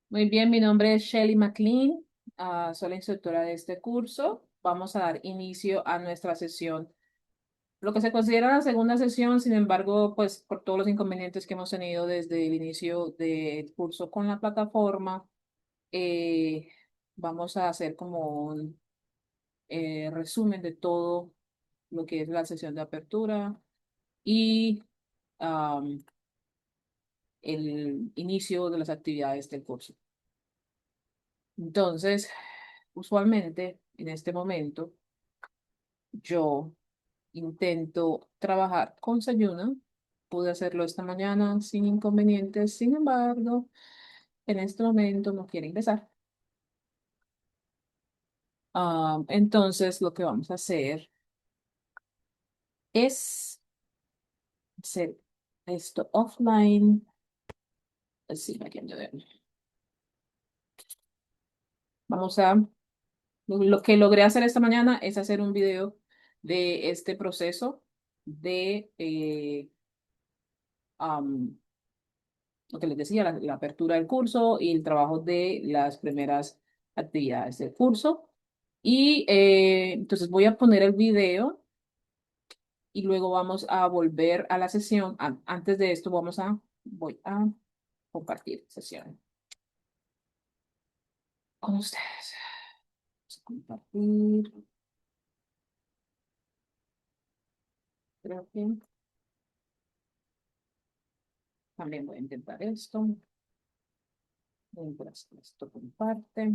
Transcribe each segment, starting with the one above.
Muy bien, mi nombre es Shelly McLean, soy la instructora de este curso. Vamos a dar inicio a nuestra sesión, lo que se considera la segunda sesión. Sin embargo, pues por todos los inconvenientes que hemos tenido desde el inicio del curso con la plataforma, eh, vamos a hacer como un resumen de todo lo que es la sesión de apertura y am, el inicio de las actividades del curso. Entonces, usualmente en este momento yo intento trabajar con Sayuna. Pude hacerlo esta mañana sin inconvenientes, sin embargo, en este momento no quiere ingresar. Entonces, lo que vamos a hacer es hacer esto offline. Sí, aquí ando de- Vamos a, lo que logré hacer esta mañana es hacer un video de este proceso de lo que les decía, la apertura del curso y el trabajo de las primeras actividades del curso. Y entonces voy a poner el video y luego vamos a volver a la sesión. Antes de esto voy a compartir sesión con ustedes. Vamos a compartir. Creo que también voy a intentar esto. Mientras esto comparte.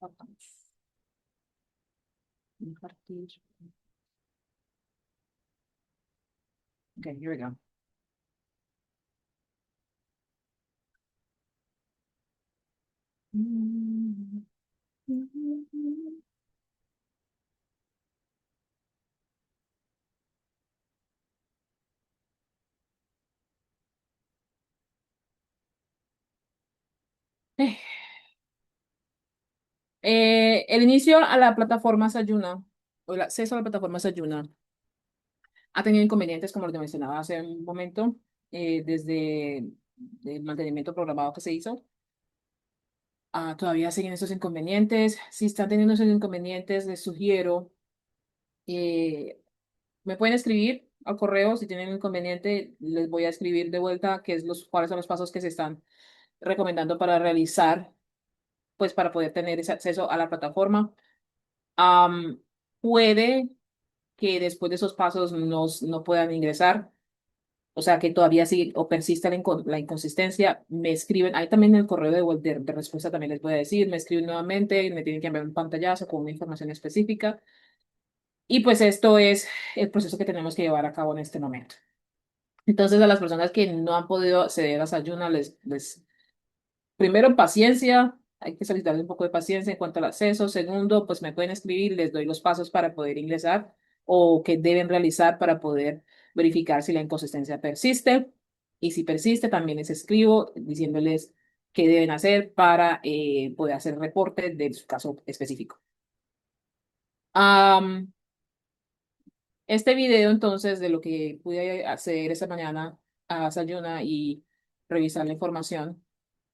Vamos a compartir. Okay, here we go. Eh, el inicio a la plataforma Sayuna, o el acceso a la plataforma Sayuna, ha tenido inconvenientes, como lo que mencionaba hace un momento, desde el mantenimiento programado que se hizo. Todavía siguen esos inconvenientes. Si están teniendo esos inconvenientes, les sugiero, eh, me pueden escribir al correo si tienen un inconveniente, les voy a escribir de vuelta cuáles son los pasos que se están recomendando para realizar, pues para poder tener ese acceso a la plataforma. Am, Puede que después de esos pasos no puedan ingresar, o sea que todavía sigue o persiste la inconsistencia, me escriben, ahí también en el correo de respuesta también les voy a decir, me escriben nuevamente, me tienen que enviar un pantallazo con una información específica, y pues esto es el proceso que tenemos que llevar a cabo en este momento. Entonces, a las personas que no han podido acceder a Sayuna, primero, paciencia, hay que solicitarles un poco de paciencia en cuanto al acceso. Segundo, pues me pueden escribir, les doy los pasos para poder ingresar o que deben realizar para poder verificar si la inconsistencia persiste. Y si persiste, también les escribo diciéndoles qué deben hacer para poder hacer reporte de su caso específico. Am, este video, entonces, de lo que pude hacer esta mañana a Sayuna y revisar la información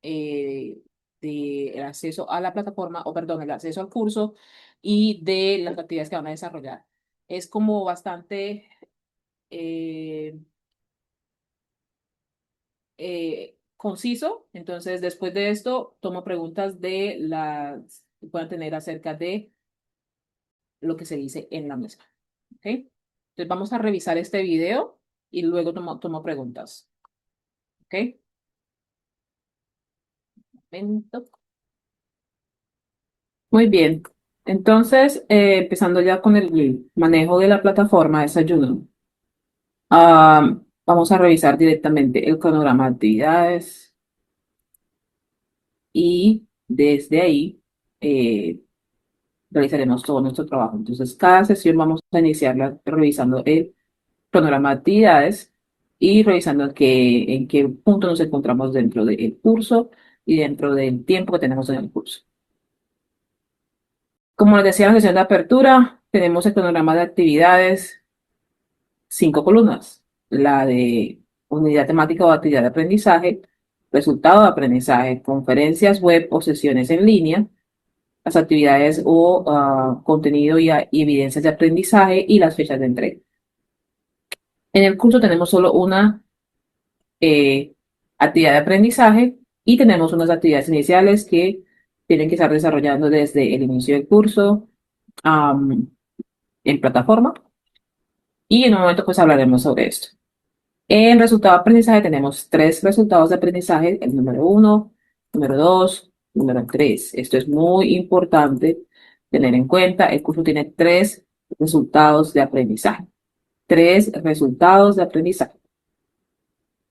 del acceso a la plataforma, o perdón, el acceso al curso y de las actividades que van a desarrollar. Es como bastante eh, conciso. Entonces, después de esto, tomo preguntas de las que puedan tener acerca de lo que se dice en la mesa. ¿Ok? Entonces, vamos a revisar este video y luego tomo preguntas. ¿Ok? Momento. Muy bien. Entonces, empezando ya con el manejo de la plataforma de Desayuno. Vamos a revisar directamente el cronograma de actividades y desde ahí realizaremos todo nuestro trabajo. Entonces, cada sesión vamos a iniciarla revisando el cronograma de actividades y revisando en qué punto nos encontramos dentro del curso y dentro del tiempo que tenemos en el curso. Como les decía en la sesión de apertura, tenemos el cronograma de actividades, 5 columnas: la de unidad temática o actividad de aprendizaje, resultado de aprendizaje, conferencias web o sesiones en línea, las actividades o contenido y evidencias de aprendizaje y las fechas de entrega. En el curso tenemos solo una eh, actividad de aprendizaje y tenemos unas actividades iniciales que tienen que estar desarrollando desde el inicio del curso en plataforma y en un momento pues hablaremos sobre esto. En resultado de aprendizaje tenemos tres resultados de aprendizaje, el número 1, número 2, número 3. Esto es muy importante tener en cuenta. El curso tiene tres resultados de aprendizaje. Tres resultados de aprendizaje.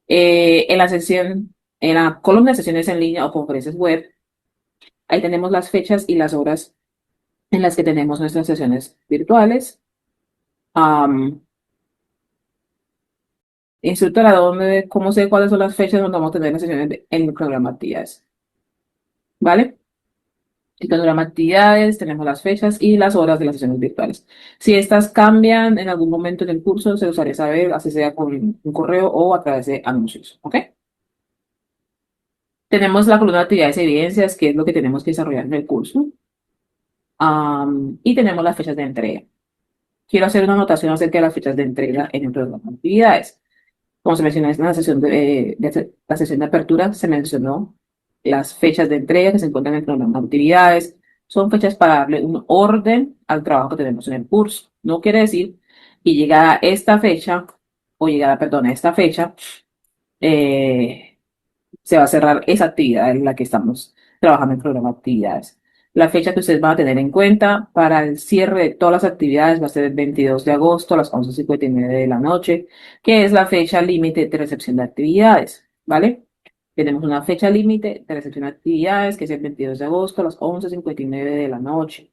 En la columna de sesiones en línea o conferencias web, ahí tenemos las fechas y las horas en las que tenemos nuestras sesiones virtuales. Instructora, ¿cómo sé cuáles son las fechas donde vamos a tener las sesiones en el programa actividades? ¿Vale? En el programa actividades tenemos las fechas y las horas de las sesiones virtuales. Si estas cambian en algún momento en el curso, se los haré saber, así sea con un correo o a través de anuncios. ¿Ok? Tenemos la columna de actividades y evidencias, que es lo que tenemos que desarrollar en el curso. Y tenemos las fechas de entrega. Quiero hacer una anotación acerca de las fechas de entrega en el programa de actividades. Como se mencionó en la sesión la sesión de apertura, se mencionó las fechas de entrega que se encuentran en el programa de actividades. Son fechas para darle un orden al trabajo que tenemos en el curso. No quiere decir que llegada esta fecha, o llegada, perdón, a esta fecha, eh, se va a cerrar esa actividad en la que estamos trabajando en el programa de actividades. La fecha que ustedes van a tener en cuenta para el cierre de todas las actividades va a ser el 22 de agosto a las 11:59 de la noche, que es la fecha límite de recepción de actividades, ¿vale? Tenemos una fecha límite de recepción de actividades que es el 22 de agosto a las 11:59 de la noche.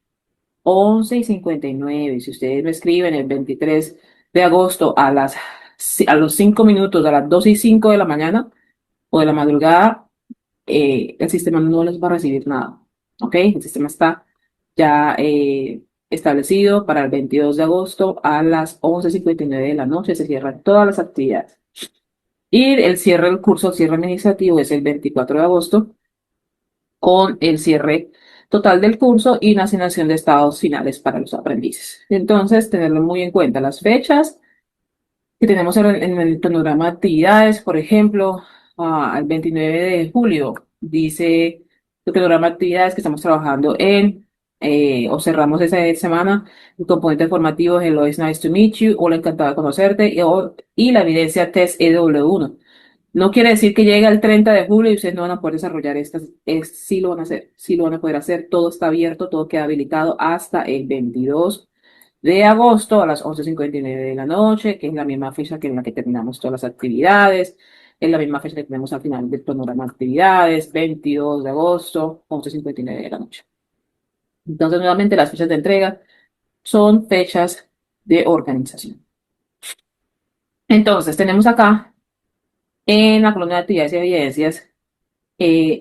11:59. Si ustedes me escriben el 23 de agosto a los 5 minutos, a las 2:05 de la mañana o de la madrugada, el sistema no les va a recibir nada. ¿Ok? El sistema está ya establecido para el 22 de agosto a las 11:59 de la noche. Se cierran todas las actividades. Y el cierre del curso, el cierre administrativo, es el 24 de agosto con el cierre total del curso y una asignación de estados finales para los aprendices. Entonces, tenerlo muy en cuenta las fechas que tenemos en el cronograma de actividades, por ejemplo, al 29 de julio, dice el cronograma de actividades que estamos trabajando o cerramos esa semana, el componente formativo es Hello, it's nice to meet you, hola, encantado de conocerte, y la evidencia test EW1. No quiere decir que llegue el 30 de julio y ustedes no van a poder desarrollar estas, sí lo van a hacer, sí lo van a poder hacer, todo está abierto, todo queda habilitado hasta el 22 de agosto a las 11:59 de la noche, que es la misma fecha que en la que terminamos todas las actividades, es la misma fecha que tenemos al final del programa de actividades, 22 de agosto, 11:59 de la noche. Entonces, nuevamente, las fechas de entrega son fechas de organización. Entonces, tenemos acá en la columna de actividades y evidencias,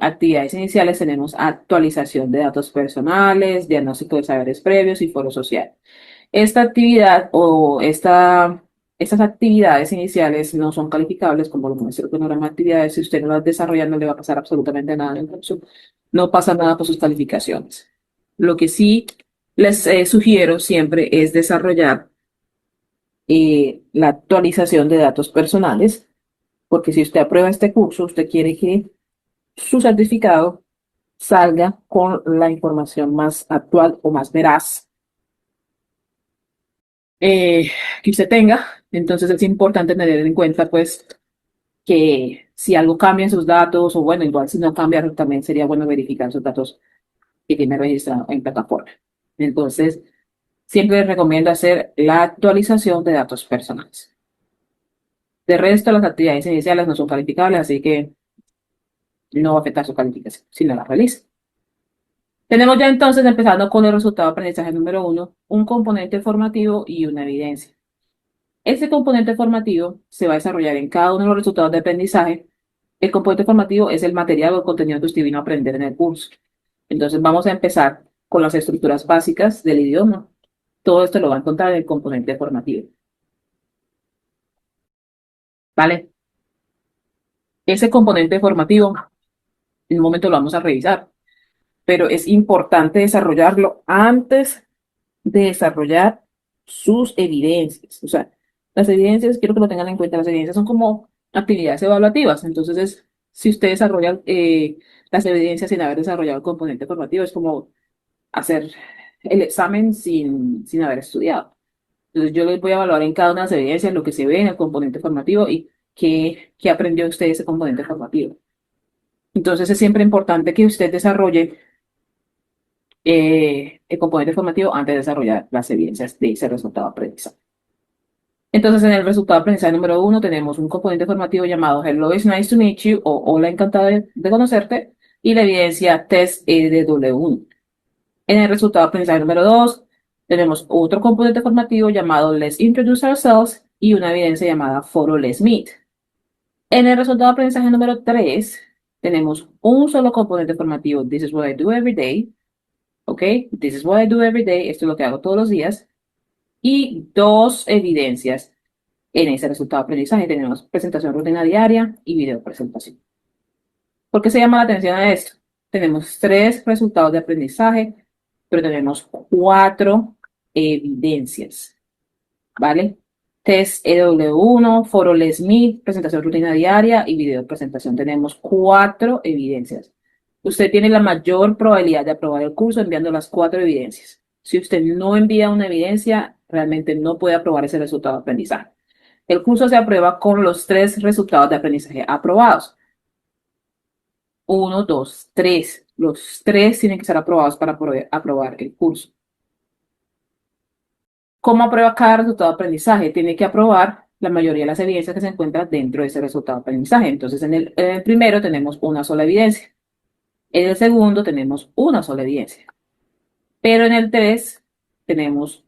actividades iniciales, tenemos actualización de datos personales, diagnóstico de saberes previos y foro social. Esta actividad estas actividades iniciales no son calificables como lo muestra el programa de actividades. Si usted no las desarrolla, no le va a pasar absolutamente nada en el curso. No pasa nada por sus calificaciones. Lo que sí les sugiero siempre es desarrollar la actualización de datos personales, porque si usted aprueba este curso, usted quiere que su certificado salga con la información más actual o más veraz eh, que usted tenga. Entonces es importante tener en cuenta, pues, que si algo cambia en sus datos, o bueno, igual si no cambia, también sería bueno verificar sus datos que tiene registrado en plataforma. Entonces, siempre les recomiendo hacer la actualización de datos personales. De resto, las actividades iniciales no son calificables, así que no va a afectar su calificación si no la realiza. Tenemos ya entonces, empezando con el resultado de aprendizaje número 1, un componente formativo y una evidencia. Este componente formativo se va a desarrollar en cada uno de los resultados de aprendizaje. El componente formativo es el material o el contenido que usted vino a aprender en el curso. Entonces vamos a empezar con las estructuras básicas del idioma. Todo esto lo va a encontrar en el componente formativo. ¿Vale? Ese componente formativo, en un momento lo vamos a revisar, pero es importante desarrollarlo antes de desarrollar sus evidencias. O sea, las evidencias, quiero que lo tengan en cuenta, las evidencias son como actividades evaluativas. Entonces, si usted desarrolla las evidencias sin haber desarrollado el componente formativo, es como hacer el examen sin haber estudiado. Entonces, yo les voy a evaluar en cada una de las evidencias lo que se ve en el componente formativo y qué aprendió usted de ese componente formativo. Entonces, es siempre importante que usted desarrolle el componente formativo antes de desarrollar las evidencias de ese resultado aprendizaje. Entonces, en el resultado de aprendizaje número uno tenemos un componente formativo llamado Hello, it's nice to meet you o Hola, encantado de conocerte y la evidencia test EDW1. En el resultado de aprendizaje número 2 tenemos otro componente formativo llamado Let's Introduce Ourselves y una evidencia llamada Photo Let's Meet. En el resultado de aprendizaje número 3 tenemos un solo componente formativo, This is what I do every day, ¿ok? This is what I do every day, esto es lo que hago todos los días, y dos evidencias. En ese resultado de aprendizaje tenemos presentación rutina diaria y video presentación. ¿Por qué se llama la atención a esto? Tenemos tres resultados de aprendizaje, pero tenemos cuatro evidencias, ¿vale? Test EW1, foro Les Meet, presentación rutina diaria y video presentación. Tenemos cuatro evidencias. Usted tiene la mayor probabilidad de aprobar el curso enviando las cuatro evidencias. Si usted no envía una evidencia, realmente no puede aprobar ese resultado de aprendizaje. El curso se aprueba con los tres resultados de aprendizaje aprobados. Uno, dos, tres. Los tres tienen que ser aprobados para poder aprobar el curso. ¿Cómo aprueba cada resultado de aprendizaje? Tiene que aprobar la mayoría de las evidencias que se encuentran dentro de ese resultado de aprendizaje. Entonces, en el primero tenemos una sola evidencia. En el segundo tenemos una sola evidencia. Pero en el tres tenemos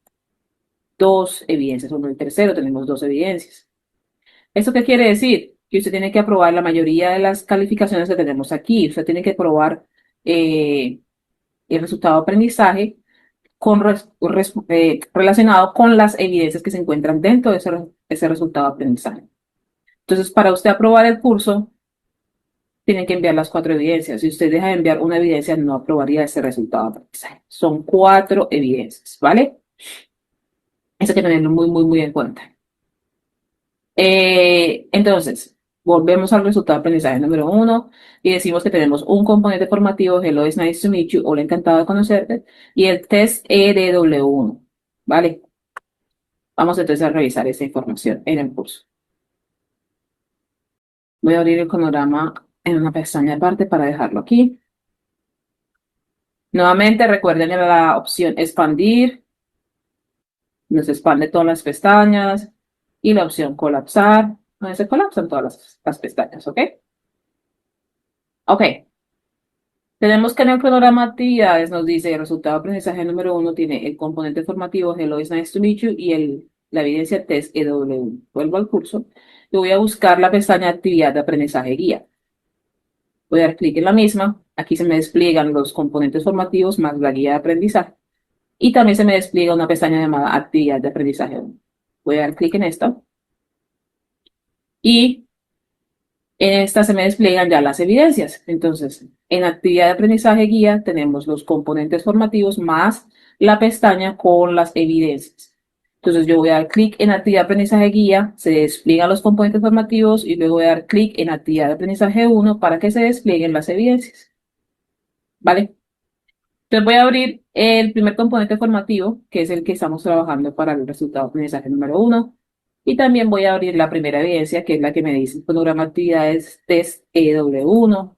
dos evidencias. O en el tercero tenemos dos evidencias. ¿Esto qué quiere decir? Que usted tiene que aprobar la mayoría de las calificaciones que tenemos aquí. Usted tiene que aprobar eh, el resultado de aprendizaje relacionado con las evidencias que se encuentran dentro de ese resultado de aprendizaje. Entonces, para usted aprobar el curso, tiene que enviar las cuatro evidencias. Si usted deja de enviar una evidencia, no aprobaría ese resultado de aprendizaje. Son cuatro evidencias, ¿vale? Eso hay que tenerlo muy, muy, muy en cuenta. Entonces, volvemos al resultado de aprendizaje número uno y decimos que tenemos un componente formativo, Hello, it's nice to meet you, hola, encantado de conocerte, y el test EDW1, ¿vale? Vamos entonces a revisar esa información en el curso. Voy a abrir el cronograma en una pestaña aparte para dejarlo aquí. Nuevamente, recuerden la opción expandir, nos expande todas las pestañas, y la opción colapsar, donde se colapsan todas las pestañas, ¿ok? Ok. Tenemos que en el cronograma de actividades nos dice el resultado de aprendizaje número uno tiene el componente formativo Hello, it's nice to meet you y la evidencia test EW. Vuelvo al curso y voy a buscar la pestaña actividad de aprendizaje guía. Voy a dar clic en la misma. Aquí se me despliegan los componentes formativos más la guía de aprendizaje. Y también se me despliega una pestaña llamada actividad de aprendizaje. Voy a dar clic en esta. Y en esta se me despliegan ya las evidencias. Entonces, en actividad de aprendizaje guía tenemos los componentes formativos más la pestaña con las evidencias. Entonces, yo voy a dar clic en actividad de aprendizaje guía, se despliegan los componentes formativos y luego voy a dar clic en actividad de aprendizaje uno para que se desplieguen las evidencias. ¿Vale? Entonces, voy a abrir el primer componente formativo, que es el que estamos trabajando para el resultado de aprendizaje número uno. Y también voy a abrir la primera evidencia, que es la que me dice el programa de actividades test EW1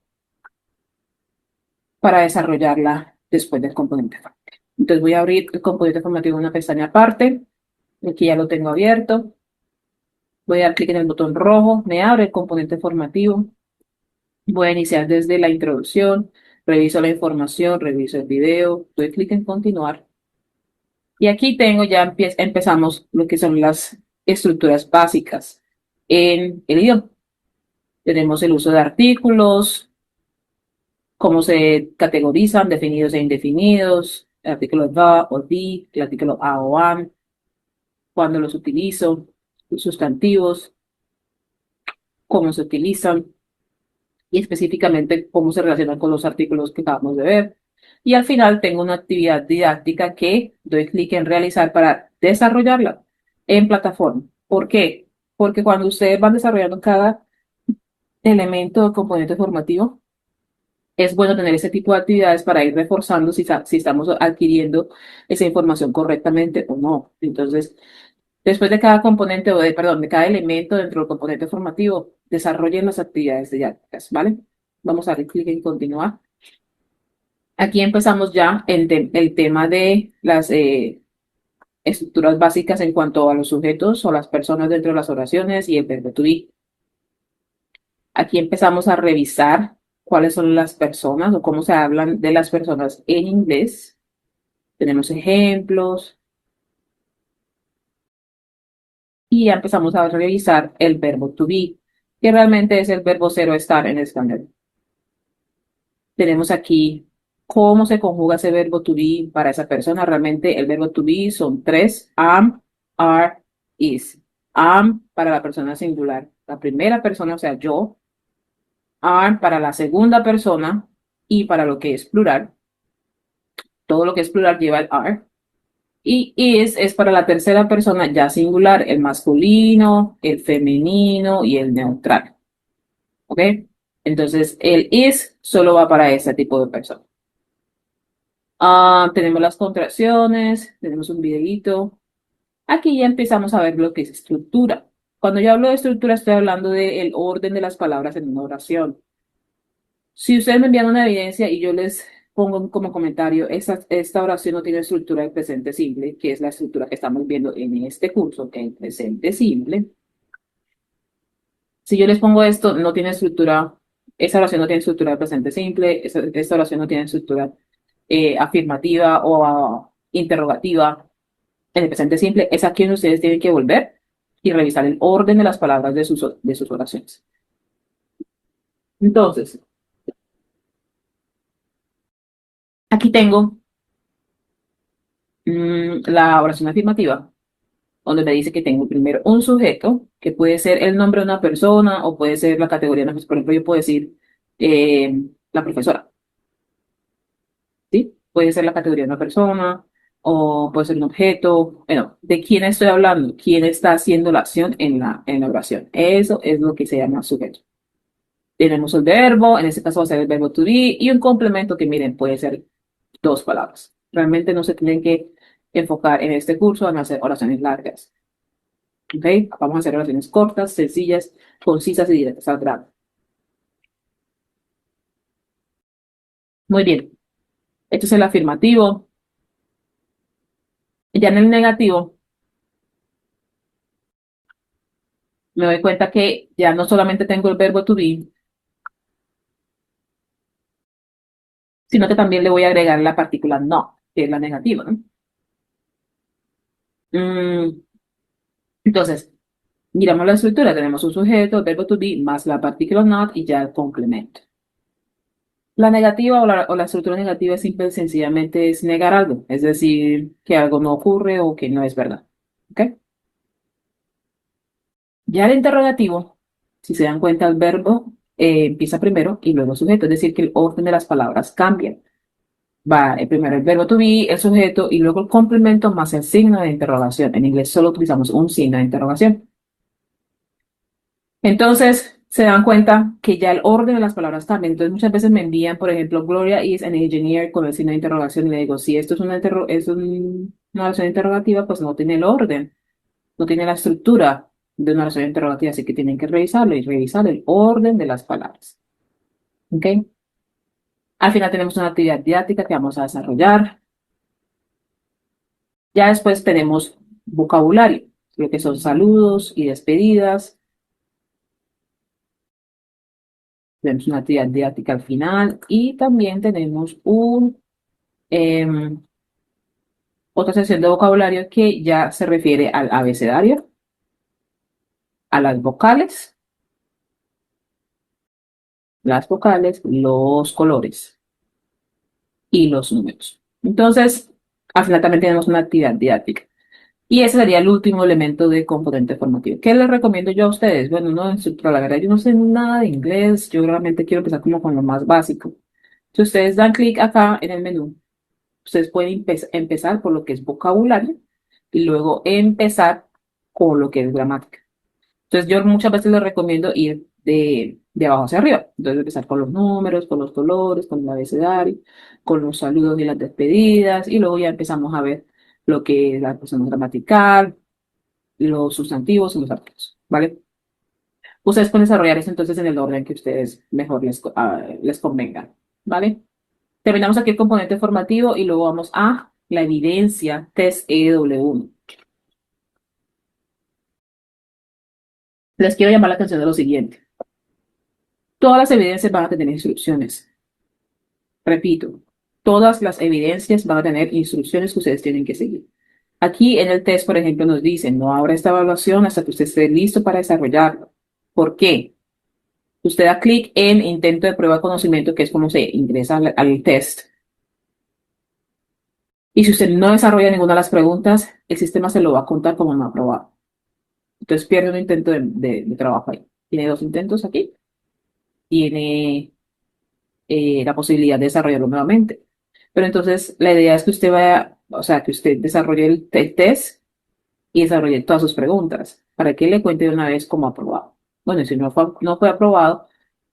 para desarrollarla después del componente formativo. Entonces voy a abrir el componente formativo en una pestaña aparte. Aquí ya lo tengo abierto. Voy a dar clic en el botón rojo. Me abre el componente formativo. Voy a iniciar desde la introducción. Reviso la información, reviso el video. Doy clic en continuar. Y aquí tengo, ya empezamos lo que son las estructuras básicas en el idioma. Tenemos el uso de artículos, cómo se categorizan, definidos e indefinidos, el artículo the o the, el artículo a o an, cuándo los utilizo, los sustantivos, cómo se utilizan. y específicamente cómo se relacionan con los artículos que acabamos de ver. Y al final tengo una actividad didáctica que doy clic en realizar para desarrollarla en plataforma. ¿Por qué? Porque cuando ustedes van desarrollando cada elemento o componente formativo, es bueno tener ese tipo de actividades para ir reforzando si estamos adquiriendo esa información correctamente o no. Entonces, después de cada componente, perdón, de cada elemento dentro del componente formativo, desarrollen las actividades didácticas, ¿vale? Vamos a darle clic en continuar. Aquí empezamos ya el tema de las estructuras básicas en cuanto a los sujetos o las personas dentro de las oraciones y el verbo to be. Aquí empezamos a revisar cuáles son las personas o cómo se hablan de las personas en inglés. Tenemos ejemplos y ya empezamos a revisar el verbo to be, que realmente es el verbo ser o estar en español. Tenemos aquí cómo se conjuga ese verbo to be para esa persona. Realmente el verbo to be son tres: am, are, is. Am para la persona singular, la primera persona, o sea, yo. Are para la segunda persona y para lo que es plural. Todo lo que es plural lleva el are. Y is para la tercera persona ya singular, el masculino, el femenino y el neutral. ¿Ok? Entonces, el is solo va para ese tipo de persona. Tenemos las contracciones, tenemos un videito. Aquí ya empezamos a ver lo que es estructura. Cuando yo hablo de estructura, estoy hablando del orden de las palabras en una oración. Si ustedes me envían una evidencia y yo les pongo como comentario, esta oración no tiene estructura de presente simple, que es la estructura que estamos viendo en este curso, en presente simple. Si yo les pongo esto, no tiene estructura, esa oración no tiene estructura de presente simple, esta oración no tiene estructura afirmativa o interrogativa. En el presente simple es aquí donde ustedes tienen que volver y revisar el orden de las palabras de sus oraciones. Entonces, aquí tengo la oración afirmativa, donde me dice que tengo primero un sujeto, que puede ser el nombre de una persona o puede ser la categoría de una persona. Por ejemplo, yo puedo decir la profesora, ¿sí? Puede ser la categoría de una persona o puede ser un objeto. Bueno, ¿de quién estoy hablando? ¿Quién está haciendo la acción en la oración? Eso es lo que se llama sujeto. Tenemos el verbo, en este caso va a ser el verbo to be, y un complemento que, miren, puede ser dos palabras. Realmente no se tienen que enfocar en este curso en hacer oraciones largas. ¿Ok? Vamos a hacer oraciones cortas, sencillas, concisas y directas al grano. Muy bien. Este es el afirmativo. Ya en el negativo, me doy cuenta que ya no solamente tengo el verbo to be, sino que también le voy a agregar la partícula no, que es la negativa, ¿no? Mm, entonces, miramos la estructura. Tenemos un sujeto, el verbo to be, más la partícula not y ya el complemento. La negativa o la estructura negativa simple y sencillamente es negar algo, es decir, que algo no ocurre o que no es verdad. ¿Ok? Ya el interrogativo, si se dan cuenta, el verbo empieza primero y luego el sujeto, es decir, que el orden de las palabras cambia. Va primero el verbo to be, el sujeto y luego el complemento más el signo de interrogación. En inglés solo utilizamos un signo de interrogación. Entonces, se dan cuenta que ya el orden de las palabras cambia. Entonces, muchas veces me envían, por ejemplo, Gloria is an engineer con el signo de interrogación y le digo, si esto es una oración interrogativa, pues no tiene el orden, no tiene la estructura de una oración interrogativa, así que tienen que revisarlo y revisar el orden de las palabras. ¿Ok? Al final tenemos una actividad didáctica que vamos a desarrollar. Ya después tenemos vocabulario, lo que son saludos y despedidas. Tenemos una actividad didáctica al final y también tenemos em, otra sección de vocabulario que ya se refiere al abecedario, a las vocales, los colores y los números. Entonces, al final también tenemos una actividad didáctica. Y ese sería el último elemento de componente formativo. ¿Qué les recomiendo yo a ustedes? Bueno, no, instructora, la verdad, yo no sé nada de inglés, yo realmente quiero empezar como con lo más básico. Si ustedes dan clic acá en el menú, ustedes pueden empezar por lo que es vocabulario y luego empezar con lo que es gramática. Entonces, yo muchas veces les recomiendo ir de abajo hacia arriba. Entonces, empezar con los números, con los colores, con el abecedario, con los saludos y las despedidas, y luego ya empezamos a ver lo que es la persona gramatical, los sustantivos y los artículos, ¿vale? Ustedes pueden desarrollar eso entonces en el orden que ustedes mejor les convenga, ¿vale? Terminamos aquí el componente formativo y luego vamos a la evidencia test EW1. Les quiero llamar la atención de lo siguiente. Todas las evidencias van a tener instrucciones. Repito, todas las evidencias van a tener instrucciones que ustedes tienen que seguir. Aquí en el test, por ejemplo, nos dicen, no abra esta evaluación hasta que usted esté listo para desarrollarlo. ¿Por qué? Usted da clic en intento de prueba de conocimiento, que es como se ingresa al test. Y si usted no desarrolla ninguna de las preguntas, el sistema se lo va a contar como no aprobado. Entonces pierde un intento de trabajo ahí. Tiene dos intentos aquí. Tiene la posibilidad de desarrollarlo nuevamente. Pero entonces la idea es que usted vaya, o sea, que usted desarrolle el test y desarrolle todas sus preguntas para que le cuente de una vez como aprobado. Bueno, si no fue aprobado,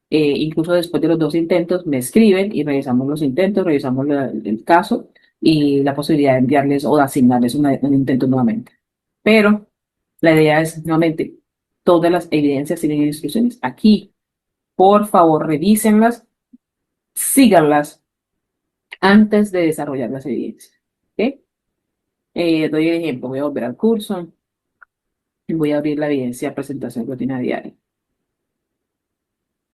incluso después de los dos intentos, me escriben y revisamos los intentos, revisamos el caso y la posibilidad de enviarles o de asignarles un intento nuevamente. Pero la idea es, nuevamente, todas las evidencias tienen instrucciones. Aquí, por favor, revísenlas, síganlas antes de desarrollar las evidencias. ¿Ok? Doy el ejemplo, voy a volver al curso y voy a abrir la evidencia presentación rutina diaria.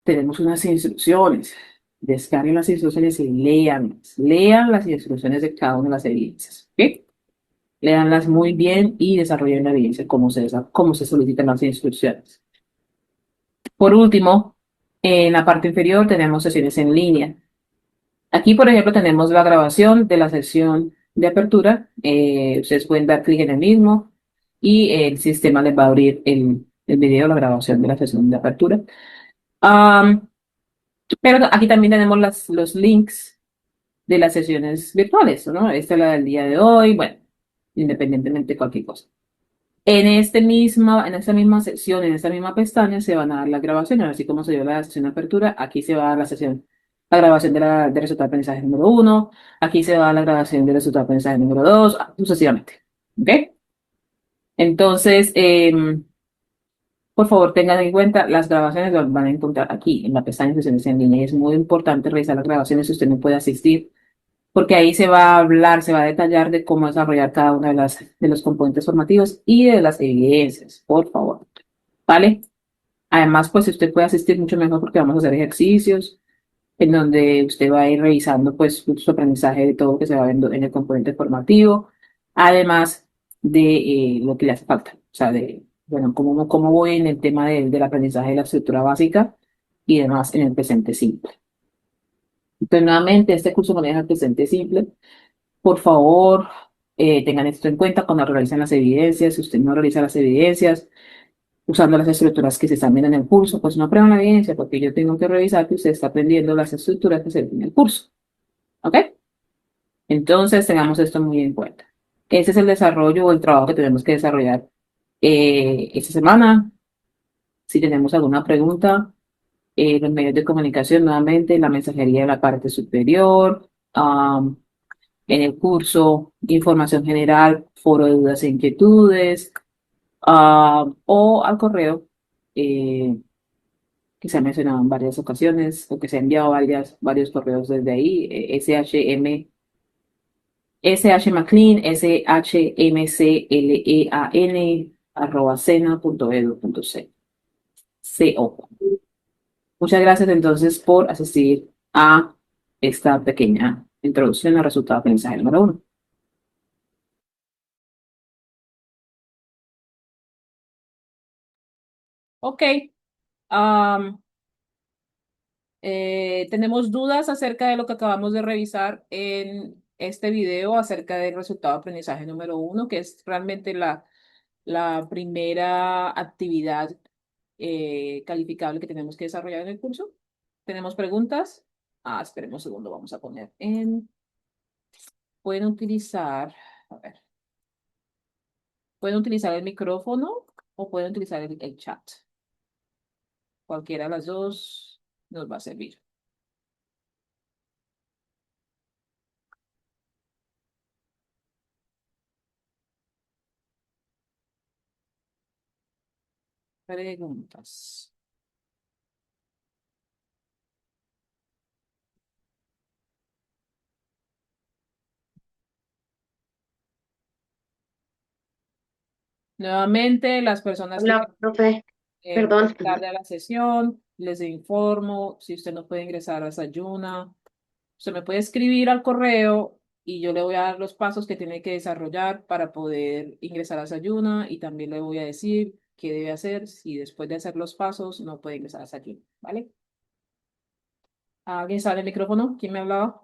Tenemos unas instrucciones. Descarguen las instrucciones y lean las instrucciones de cada una de las evidencias. ¿Ok? Leanlas muy bien y desarrollen la evidencia como se solicitan las instrucciones. Por último, en la parte inferior tenemos sesiones en línea. Aquí, por ejemplo, tenemos la grabación de la sesión de apertura. Ustedes pueden dar clic en el mismo y el sistema les va a abrir el video, la grabación de la sesión de apertura. Am, pero aquí también tenemos los links de las sesiones virtuales, ¿no? Esta es la del día de hoy, bueno, independientemente de cualquier cosa. En esta misma sección, en esta misma pestaña, se van a dar las grabaciones, así como se dio la sesión de apertura, aquí se va a dar la grabación de resultado de aprendizaje número uno, aquí se va a dar la grabación del resultado de aprendizaje número dos, sucesivamente. ¿Ok? Entonces, por favor, tengan en cuenta, las grabaciones las van a encontrar aquí, en la pestaña de sesiones en línea. Es muy importante revisar las grabaciones si usted no puede asistir, porque ahí se va a hablar, se va a detallar de cómo desarrollar cada uno de los componentes formativos y de las evidencias, por favor. ¿Vale? Además, pues si usted puede asistir mucho mejor porque vamos a hacer ejercicios en donde usted va a ir revisando pues su aprendizaje de todo lo que se va viendo en el componente formativo, además de lo que le hace falta. O sea, bueno, cómo voy en el tema del aprendizaje de la estructura básica y demás en el presente simple. Entonces, nuevamente, este curso maneja el presente simple. Por favor, tengan esto en cuenta cuando realicen las evidencias. Si usted no realiza las evidencias, usando las estructuras que se están viendo en el curso, pues no aprueban la evidencia porque yo tengo que revisar que usted está aprendiendo las estructuras que se ven en el curso. ¿Ok? Entonces, tengamos esto muy en cuenta. Ese es el desarrollo o el trabajo que tenemos que desarrollar esta semana. Si tenemos alguna pregunta, los medios de comunicación, nuevamente, la mensajería en la parte superior, en el curso, información general, foro de dudas e inquietudes, o al correo. eh, que se ha mencionado en varias ocasiones, o que se ha enviado varios correos desde ahí, shmclean, shmclean, @sena.edu.co. Muchas gracias entonces por asistir a esta pequeña introducción al resultado de aprendizaje número uno. Ok. am, tenemos dudas acerca de lo que acabamos de revisar en este video acerca del resultado de aprendizaje número 1, que es realmente la primera actividad calificable que tenemos que desarrollar en el curso. ¿Tenemos preguntas? Esperemos un segundo, vamos a poner pueden utilizar, a ver, pueden utilizar el micrófono o pueden utilizar el chat. Cualquiera de las dos nos va a servir. Preguntas. Nuevamente, las personas que Hola, profe. llegan Perdón. tarde a la sesión, les informo, si usted no puede ingresar a Sayuna, usted me puede escribir al correo y yo le voy a dar los pasos que tiene que desarrollar para poder ingresar a Sayuna y también le voy a decir qué debe hacer si después de hacer los pasos no puede ingresar a Sayuna, ¿vale? ¿Alguien sabe el micrófono? ¿Quién me hablaba?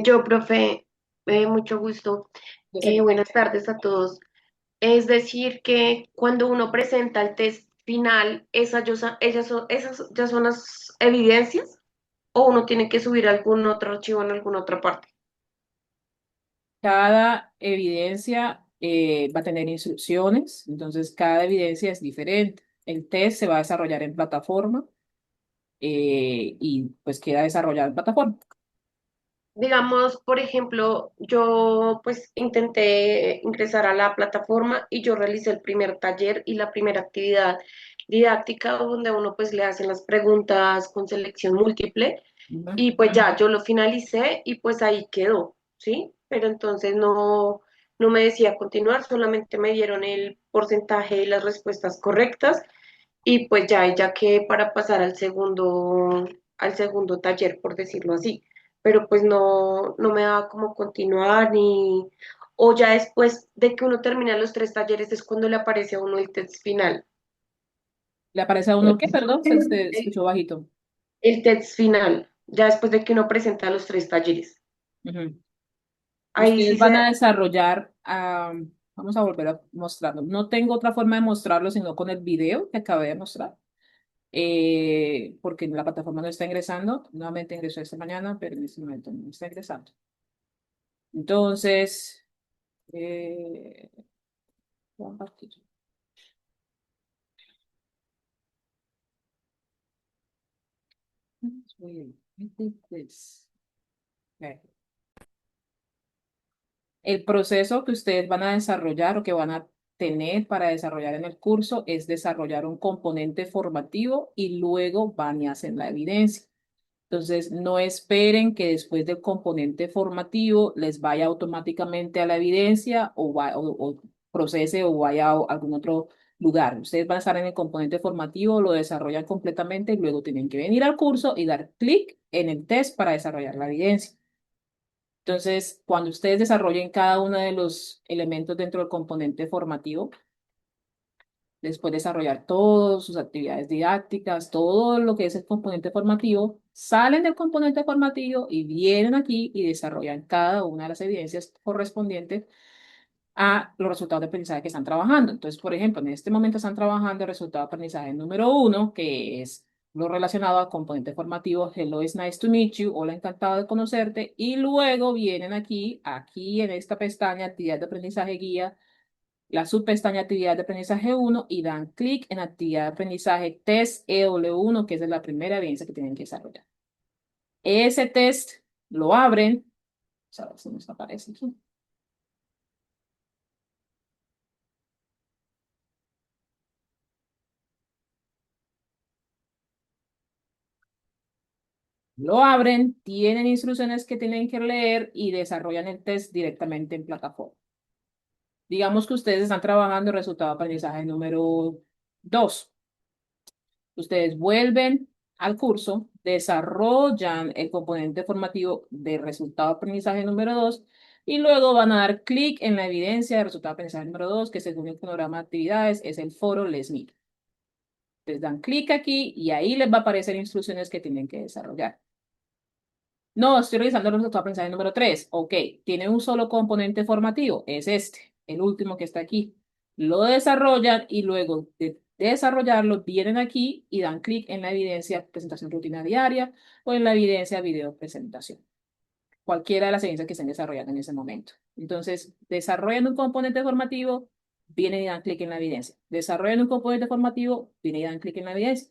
Yo, profe, mucho gusto. Yo sé. Buenas tardes a todos. Es decir, que cuando uno presenta el test final, esas ya son las evidencias o uno tiene que subir algún otro archivo en alguna otra parte. Cada evidencia va a tener instrucciones, entonces cada evidencia es diferente. El test se va a desarrollar en plataforma y pues queda desarrollado en plataforma. Digamos, por ejemplo, yo pues intenté ingresar a la plataforma y yo realicé el primer taller y la primera actividad didáctica donde a uno pues le hacen las preguntas con selección múltiple Ujú. y pues ya yo lo finalicé y pues ahí quedó, ¿sí? Pero entonces no me decía continuar, solamente me dieron el porcentaje de las respuestas correctas y pues ya que para pasar al segundo taller, por decirlo así, pero pues no me daba como continuar ni, o ya después de que uno termina los tres talleres es cuando le aparece a uno el test final. ¿Le aparece a uno qué? Perdón, se El, escuchó bajito. el test final, ya después de que uno presenta los tres talleres. Ujú. Ahí Ustedes sí van se, a desarrollar, vamos a volver a mostrarlo. No tengo otra forma de mostrarlo sino con el video que acabé de mostrar, porque la plataforma no está ingresando. Nuevamente ingresó esta mañana, pero en este momento no está ingresando. Entonces, eh, compartir. Ok. El proceso que ustedes van a desarrollar o que van a tener para desarrollar en el curso es desarrollar un componente formativo y luego van y hacen la evidencia. Entonces, no esperen que después del componente formativo les vaya automáticamente a la evidencia o procese o vaya a algún otro lugar. Ustedes van a estar en el componente formativo, lo desarrollan completamente y luego tienen que venir al curso y dar clic en el test para desarrollar la evidencia. Entonces, cuando ustedes desarrollen cada uno de los elementos dentro del componente formativo, después de desarrollar todas sus actividades didácticas, todo lo que es el componente formativo, salen del componente formativo y vienen aquí y desarrollan cada una de las evidencias correspondientes a los resultados de aprendizaje que están trabajando. Entonces, por ejemplo, en este momento están trabajando el resultado de aprendizaje número 1, que es lo relacionado al componente formativo. Hello, it's nice to meet you. Hola, encantado de conocerte. Y luego vienen aquí en esta pestaña, actividad de aprendizaje guía, la subpestaña actividad de aprendizaje 1 y dan clic en actividad de aprendizaje test EW1, que es la primera evidencia que tienen que desarrollar. Ese test lo abren, a ver si nos aparece aquí. Lo abren, tienen instrucciones que tienen que leer y desarrollan el test directamente en plataforma. Digamos que ustedes están trabajando el resultado de aprendizaje número 2. Ustedes vuelven al curso, desarrollan el componente formativo de resultado de aprendizaje número 2 y luego van a dar clic en la evidencia de resultado de aprendizaje número 2, que según el programa de actividades es el foro Les Meet. Les dan clic aquí y ahí les va a aparecer instrucciones que tienen que desarrollar. No, estoy revisando los resultados de aprendizaje número 3. Ok, tiene un solo componente formativo, es este, el último que está aquí. Lo desarrollan y luego de desarrollarlo vienen aquí y dan clic en la evidencia presentación rutina diaria o en la evidencia video presentación. Cualquiera de las evidencias que estén desarrollando en ese momento. Entonces, desarrollan un componente formativo, vienen y dan clic en la evidencia. Desarrollan un componente formativo, vienen y dan clic en la evidencia.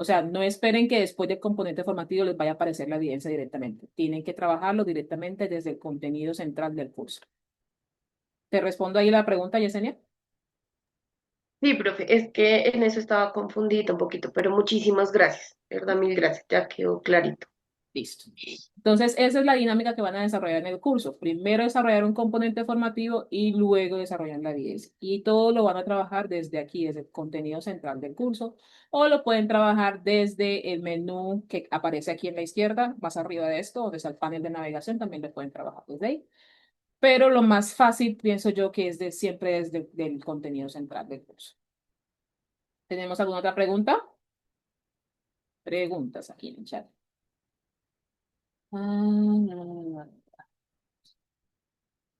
O sea, no esperen que después del componente formativo les vaya a aparecer la evidencia directamente. Tienen que trabajarlo directamente desde el contenido central del curso. ¿Te respondo ahí la pregunta, Yesenia? Sí, profe, es que en eso estaba confundida un poquito, pero muchísimas gracias, de verdad, mil gracias, ya quedó clarito. Listo. Entonces, esa es la dinámica que van a desarrollar en el curso. Primero desarrollar un componente formativo y luego desarrollar la evidencia. Y todo lo van a trabajar desde aquí, desde el contenido central del curso, o lo pueden trabajar desde el menú que aparece aquí en la izquierda, más arriba de esto, donde está el panel de navegación, también lo pueden trabajar desde ahí. Pero lo más fácil, pienso yo, que es de siempre desde el contenido central del curso. ¿Tenemos alguna otra pregunta? Preguntas aquí en el chat. Ah,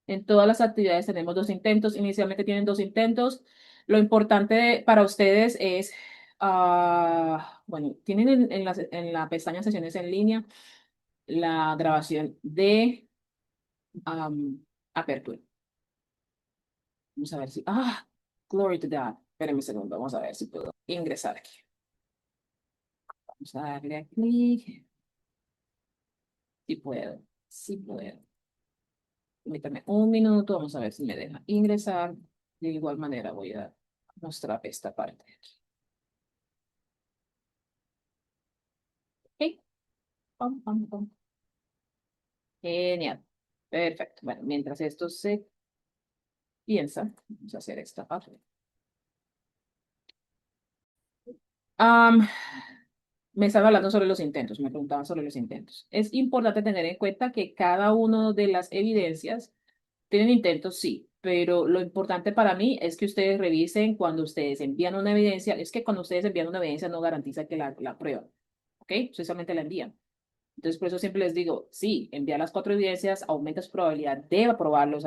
En todas las actividades tenemos dos intentos. Inicialmente tienen dos intentos. Lo importante para ustedes es, bueno, tienen en la pestaña sesiones en línea la grabación de apertura. Vamos a ver si, glory to God. Espérenme un segundo, vamos a ver si puedo ingresar aquí. Vamos a darle a clic. Si puedo, si puedo. Permítame un minuto, vamos a ver si me deja ingresar. De igual manera voy a mostrar esta parte. Ok. Pam, pam, pam. Genial. Perfecto. Bueno, mientras esto se piensa, vamos a hacer esta parte. Am, Me estaba hablando sobre los intentos, me preguntaban sobre los intentos. Es importante tener en cuenta que cada una de las evidencias tienen intentos, sí, pero lo importante para mí es que ustedes revisen cuando ustedes envían una evidencia, es que cuando ustedes envían una evidencia no garantiza que la prueban, ¿ok? Ustedes solamente la envían. Entonces, por eso siempre les digo, sí, enviar las cuatro evidencias aumenta su probabilidad de aprobar los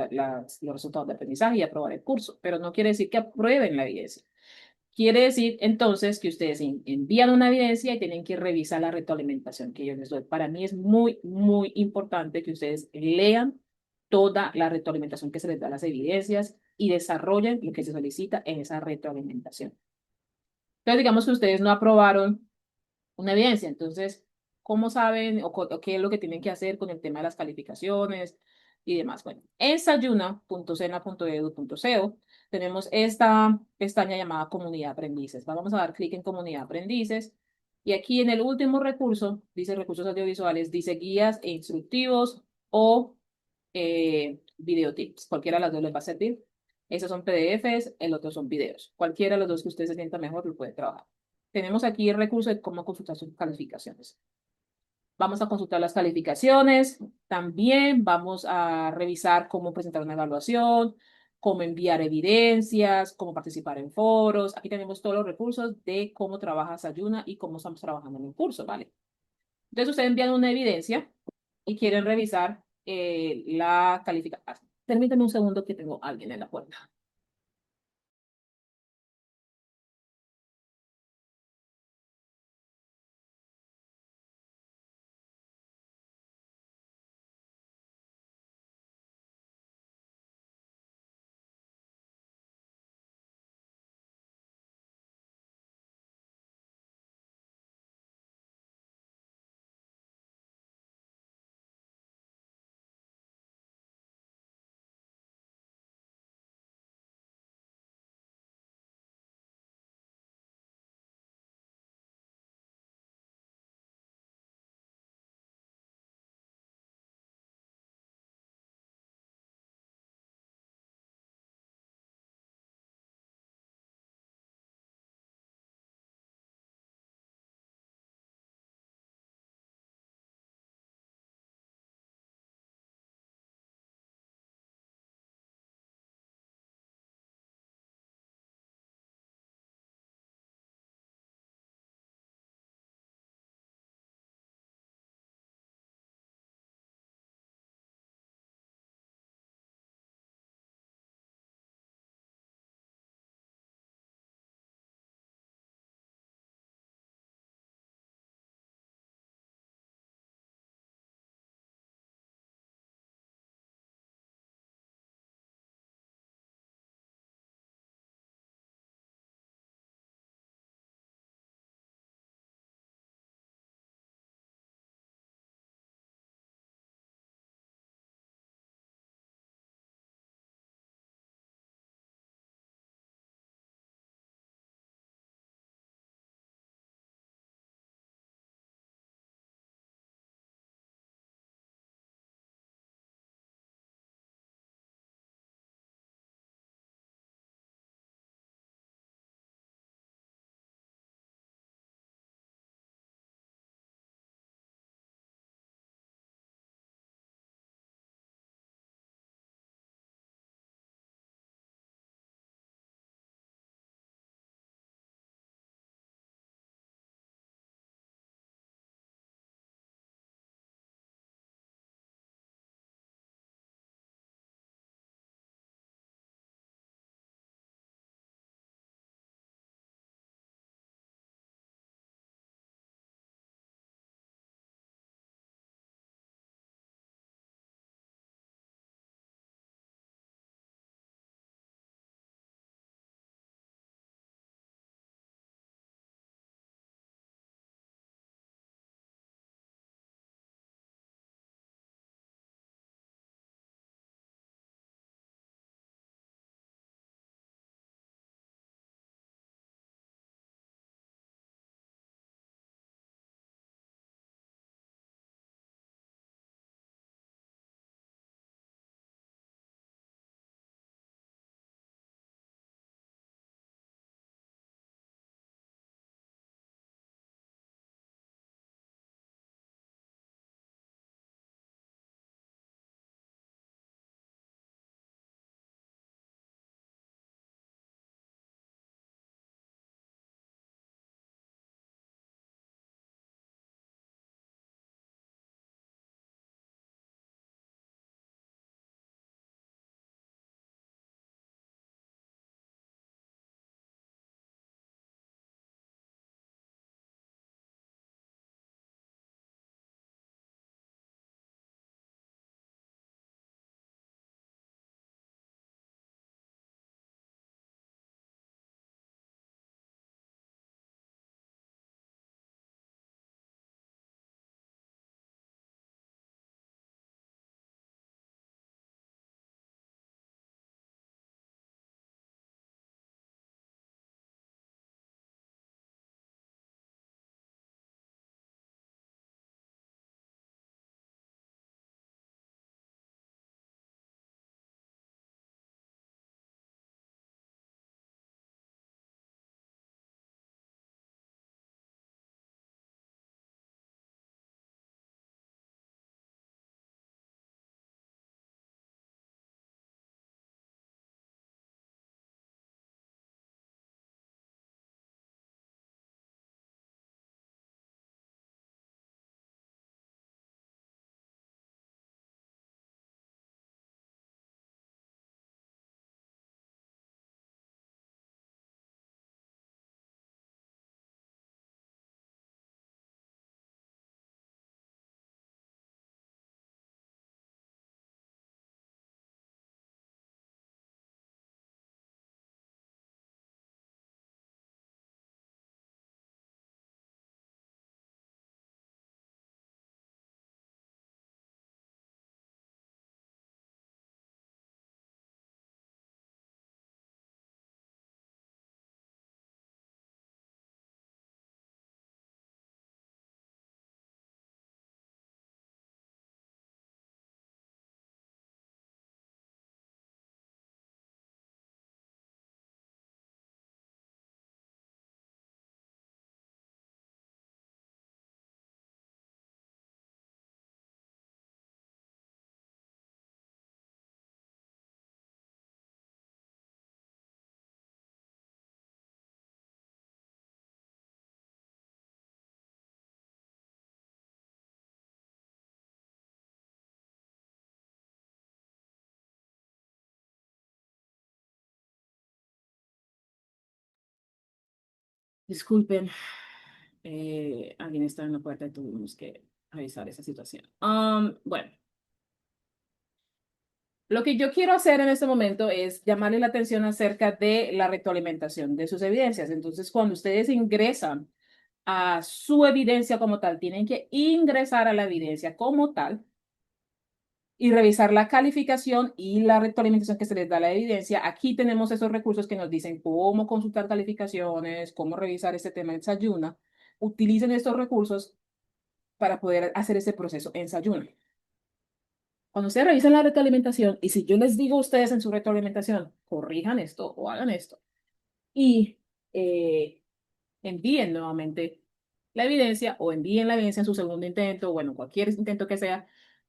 resultados de aprendizaje y aprobar el curso, pero no quiere decir que aprueben la evidencia. Quiere decir entonces que ustedes envían una evidencia y tienen que revisar la retroalimentación que yo les doy. Para mí es muy, muy importante que ustedes lean toda la retroalimentación que se les da a las evidencias y desarrollen lo que se solicita en esa retroalimentación. Entonces, digamos que ustedes no aprobaron una evidencia. Entonces, ¿cómo saben o qué es lo que tienen que hacer con el tema de las calificaciones y demás? Bueno, en sayuna.sena.edu.co tenemos esta pestaña llamada Comunidad Aprendices. Vamos a dar clic en Comunidad Aprendices y aquí en el último recurso, dice recursos audiovisuales, dice guías e instructivos o videotips. Cualquiera de las dos les va a servir. Esos son PDFs, el otro son videos. Cualquiera de los dos que ustedes se sienta mejor lo puede trabajar. Tenemos aquí el recurso de cómo consultar sus calificaciones. Vamos a consultar las calificaciones. También vamos a revisar cómo presentar una evaluación, cómo enviar evidencias, cómo participar en foros. Aquí tenemos todos los recursos de cómo trabaja Sayuna y cómo estamos trabajando en el curso, ¿vale? Entonces, ustedes envían una evidencia y quieren revisar la calificación. Permítanme un segundo que tengo a alguien en la puerta. Disculpen, alguien está en la puerta y tuvimos que revisar esa situación. Bueno, lo que yo quiero hacer en este momento es llamarle la atención acerca de la retroalimentación de sus evidencias. Entonces, cuando ustedes ingresan a su evidencia como tal, tienen que ingresar a la evidencia como tal y revisar la calificación y la retroalimentación que se les da a la evidencia. Aquí tenemos esos recursos que nos dicen cómo consultar calificaciones, cómo revisar este tema en Sayuna. Utilicen estos recursos para poder hacer ese proceso en Sayuna. Cuando ustedes revisen la retroalimentación, y si yo les digo a ustedes en su retroalimentación, corrijan esto o hagan esto, y eh, envíen nuevamente la evidencia o envíen la evidencia en su segundo intento, bueno, cualquier intento que sea,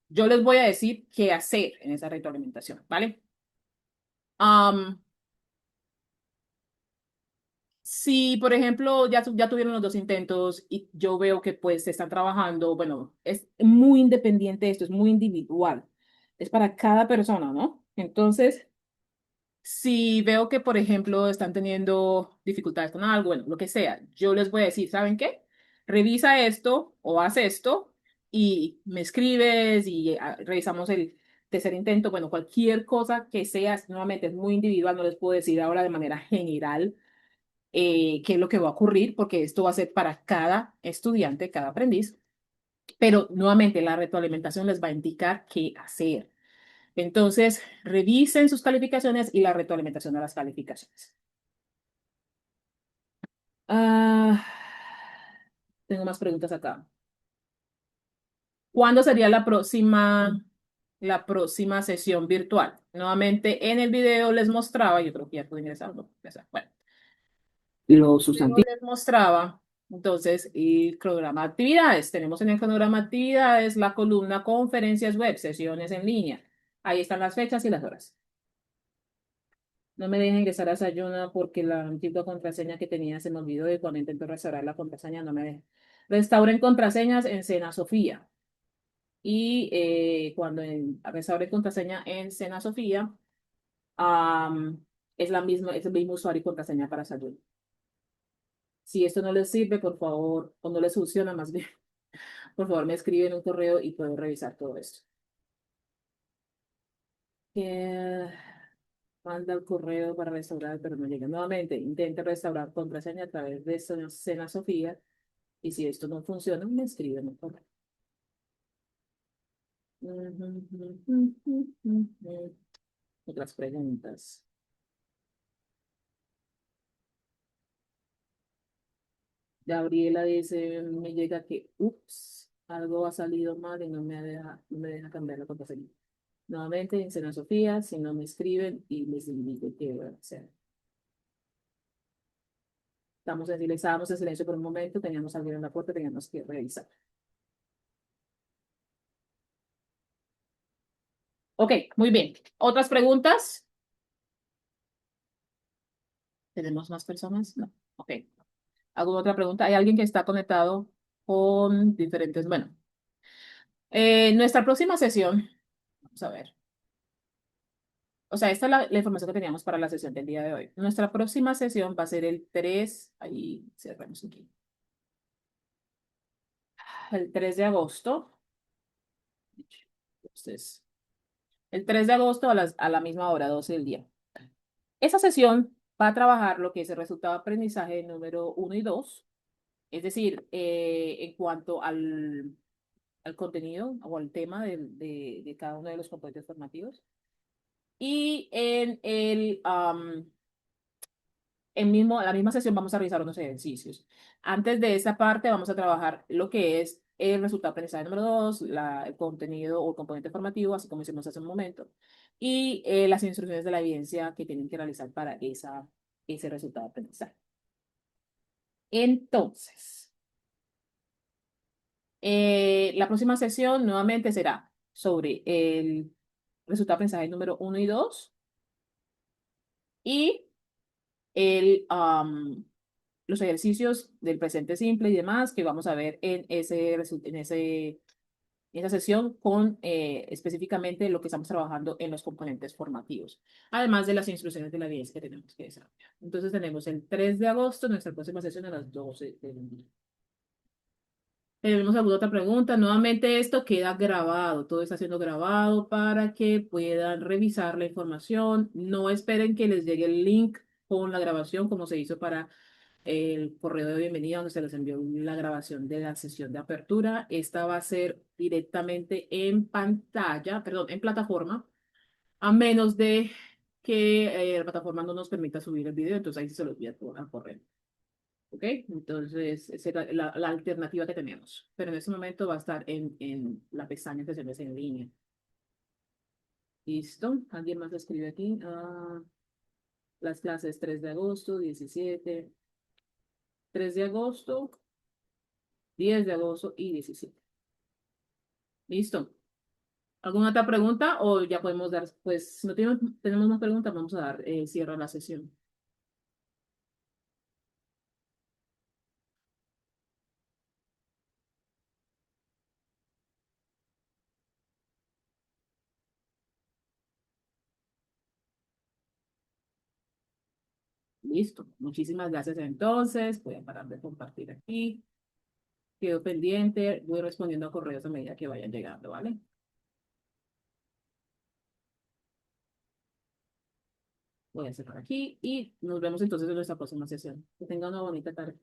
yo les voy a decir qué hacer en esa retroalimentación, ¿vale? Am, si, por ejemplo, ya tuvieron los dos intentos y yo veo que pues se están trabajando, bueno, es muy independiente esto, es muy individual, es para cada persona, ¿no? Entonces, si veo que, por ejemplo, están teniendo dificultades con algo, bueno, lo que sea, yo les voy a decir, ¿saben qué? Revisa esto o haz esto y me escribes y revisamos el tercer intento. Bueno, cualquier cosa que sea, nuevamente es muy individual, no les puedo decir ahora de manera general qué es lo que va a ocurrir, porque esto va a ser para cada estudiante, cada aprendiz, pero nuevamente la retroalimentación les va a indicar qué hacer. Entonces, revisen sus calificaciones y la retroalimentación de las calificaciones. Ah, tengo más preguntas acá. ¿Cuándo sería la próxima sesión virtual? Nuevamente, en el video les mostraba, yo creo que ya pude ingresar, ¿no? Ya está. Bueno, los sustantivos les mostraba, entonces, el cronograma de actividades. Tenemos en el cronograma de actividades la columna conferencias web, sesiones en línea. Ahí están las fechas y las horas. No me dejen ingresar a Sayuna porque la antigua contraseña que tenía se me olvidó y cuando intento restaurar la contraseña no me deja. Restauren contraseñas en Sena Sofía. Y cuando restaure contraseña en Sena Sofía, am, es el mismo usuario y contraseña para Sayuna. Si esto no les sirve, por favor, o no les funciona más bien, por favor me escriben un correo y puedo revisar todo esto. Eh, Manda el correo para restaurar, pero no llega. Nuevamente, intente restaurar contraseña a través de Sena Sofía. Y si esto no funciona, me escriben un correo. Otras preguntas. Gabriela dice, me llega que, ups, algo ha salido mal y no me deja cambiar la contraseña. Nuevamente, dicen a Sofía, si no me escriben y les digo qué voy a hacer. Estábamos en silencio por un momento, teníamos a alguien en la puerta, teníamos que revisar. Ok, muy bien. ¿Otras preguntas? ¿Tenemos más personas? No. Ok. ¿Alguna otra pregunta? ¿Hay alguien que está conectado con diferentes? Bueno, nuestra próxima sesión, vamos a ver. O sea, esta es la información que teníamos para la sesión del día de hoy. Nuestra próxima sesión va a ser el 3, ahí cerramos aquí, el 3 de agosto. Entonces, el 3 de agosto a la misma hora, 12 del día. Esa sesión va a trabajar lo que es el resultado de aprendizaje número 1 y 2, es decir, en cuanto al contenido o al tema de cada uno de los componentes formativos. Y la misma sesión vamos a realizar unos ejercicios. Antes de esa parte vamos a trabajar lo que es el resultado de aprendizaje número 2, el contenido o el componente formativo, así como hicimos hace un momento, y las instrucciones de la evidencia que tienen que realizar para ese resultado de aprendizaje. Entonces, la próxima sesión nuevamente será sobre el resultado de aprendizaje número 1 y 2 y el, los ejercicios del presente simple y demás que vamos a ver en ese esa sesión con específicamente lo que estamos trabajando en los componentes formativos, además de las instrucciones de la 10 que tenemos que desarrollar. Entonces tenemos el 3 de agosto, nuestra próxima sesión a las 12 del día. ¿Tenemos alguna otra pregunta? Nuevamente esto queda grabado, todo está siendo grabado para que puedan revisar la información. No esperen que les llegue el link con la grabación como se hizo para el correo de bienvenida donde se les envió la grabación de la sesión de apertura. Esta va a ser directamente en pantalla, perdón, en plataforma, a menos de que la plataforma no nos permita subir el video, entonces ahí sí se los voy a correr. ¿Ok? Entonces, esa es la alternativa que tenemos. Pero en este momento va a estar en la pestaña que se ve en línea. ¿Listo? ¿Alguien más escribe aquí? Las clases 3 de agosto, 17, 3 de agosto, 10 de agosto y 17. ¿Listo? ¿Alguna otra pregunta? O ya podemos dar, pues, si no tenemos más preguntas, vamos a dar cierre a la sesión. Listo. Muchísimas gracias entonces. Voy a parar de compartir aquí. Quedo pendiente. Voy respondiendo a correos a medida que vayan llegando, ¿vale? Voy a cerrar aquí y nos vemos entonces en nuestra próxima sesión. Que tengan una bonita tarde.